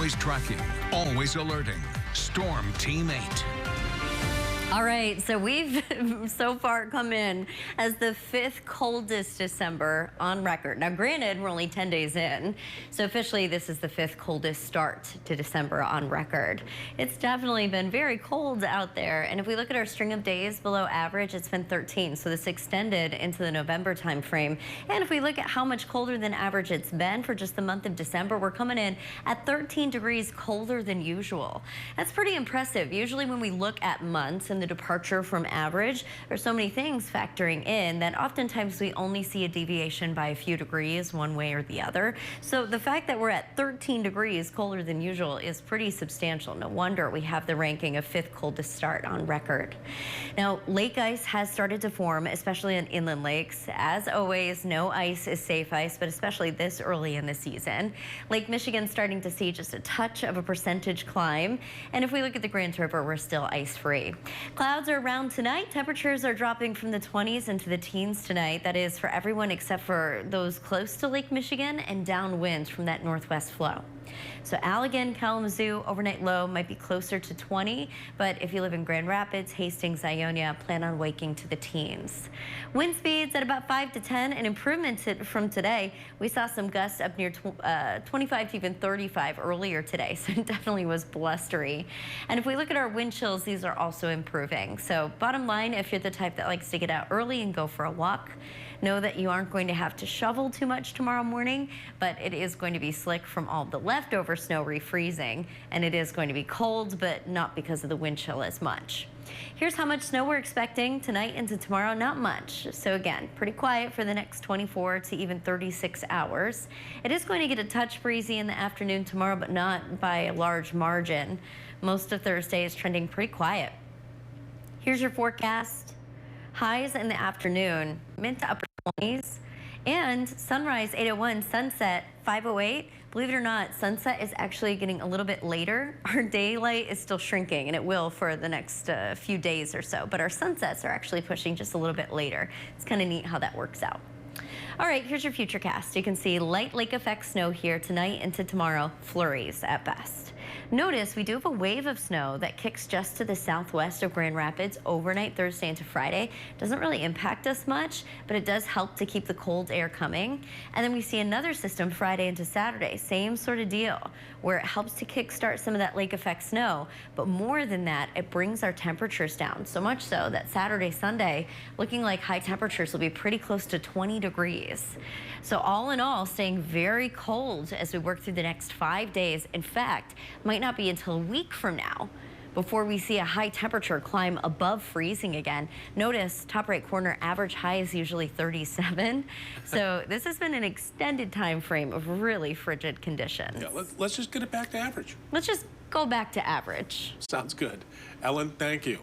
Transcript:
Always tracking, always alerting. Storm Team 8. All right, so we've so far come in as the 5th coldest December on record. Now, granted, we're only 10 days in, so officially this is the 5th coldest start to December on record. It's definitely been very cold out there, and if we look at our string of days below average, it's been 13, so this extended into the November time frame. And if we look at how much colder than average it's been for just the month of December, we're coming in at 13 degrees colder than usual. That's pretty impressive. Usually when we look at months and the departure from average, there's so many things factoring in that oftentimes we only see a deviation by a few degrees one way or the other. So the fact that we're at 13 degrees colder than usual is pretty substantial. No wonder we have the ranking of 5th coldest start on record. Now, lake ice has started to form, especially in inland lakes. As always, no ice is safe ice, but especially this early in the season. Lake Michigan's starting to see just a touch of a percentage climb. And if we look at the Grand River, we're still ice-free. Clouds are around tonight. Temperatures are dropping from the 20s into the teens tonight. That is for everyone except for those close to Lake Michigan and downwind from that northwest flow. So Allegan, Kalamazoo, overnight low might be closer to 20, but if you live in Grand Rapids, Hastings, Ionia, plan on waking to the teens. Wind speeds at about 5 to 10, an improvement from today. We saw some gusts up near 25 to even 35 earlier today, so it definitely was blustery. And if we look at our wind chills, these are also improving. So bottom line, if you're the type that likes to get out early and go for a walk, know that you aren't going to have to shovel too much tomorrow morning, but it is going to be slick from all the leftover snow refreezing, and it is going to be cold, but not because of the wind chill as much. Here's how much snow we're expecting tonight into tomorrow. Not much. So again, pretty quiet for the next 24 to even 36 hours. It is going to get a touch breezy in the afternoon tomorrow, but not by a large margin. Most of Thursday is trending pretty quiet. Here's your forecast. Highs in the afternoon, mid to upper 20s, and sunrise 8:01, sunset 5:08. Believe it or not, sunset is actually getting a little bit later. Our daylight is still shrinking, and it will for the next few days or so, but our sunsets are actually pushing just a little bit later. It's kind of neat how that works out. All right, here's your futurecast. You can see light lake effect snow here tonight into tomorrow, flurries at best. Notice we do have a wave of snow that kicks just to the southwest of Grand Rapids overnight Thursday into Friday. Doesn't really impact us much, but it does help to keep the cold air coming. And then we see another system Friday into Saturday, same sort of deal, where it helps to kickstart some of that lake effect snow. But more than that, it brings our temperatures down, so much so that Saturday, Sunday, looking like high temperatures will be pretty close to 20 degrees. So all in all, staying very cold as we work through the next 5 days. In fact, might not be until a week from now before we see a high temperature climb above freezing again. Notice top right corner, average high is usually 37. So this has been an extended time frame of really frigid conditions. Yeah, let's just get it back to average. Let's just go back to average. Sounds good. Ellen, thank you.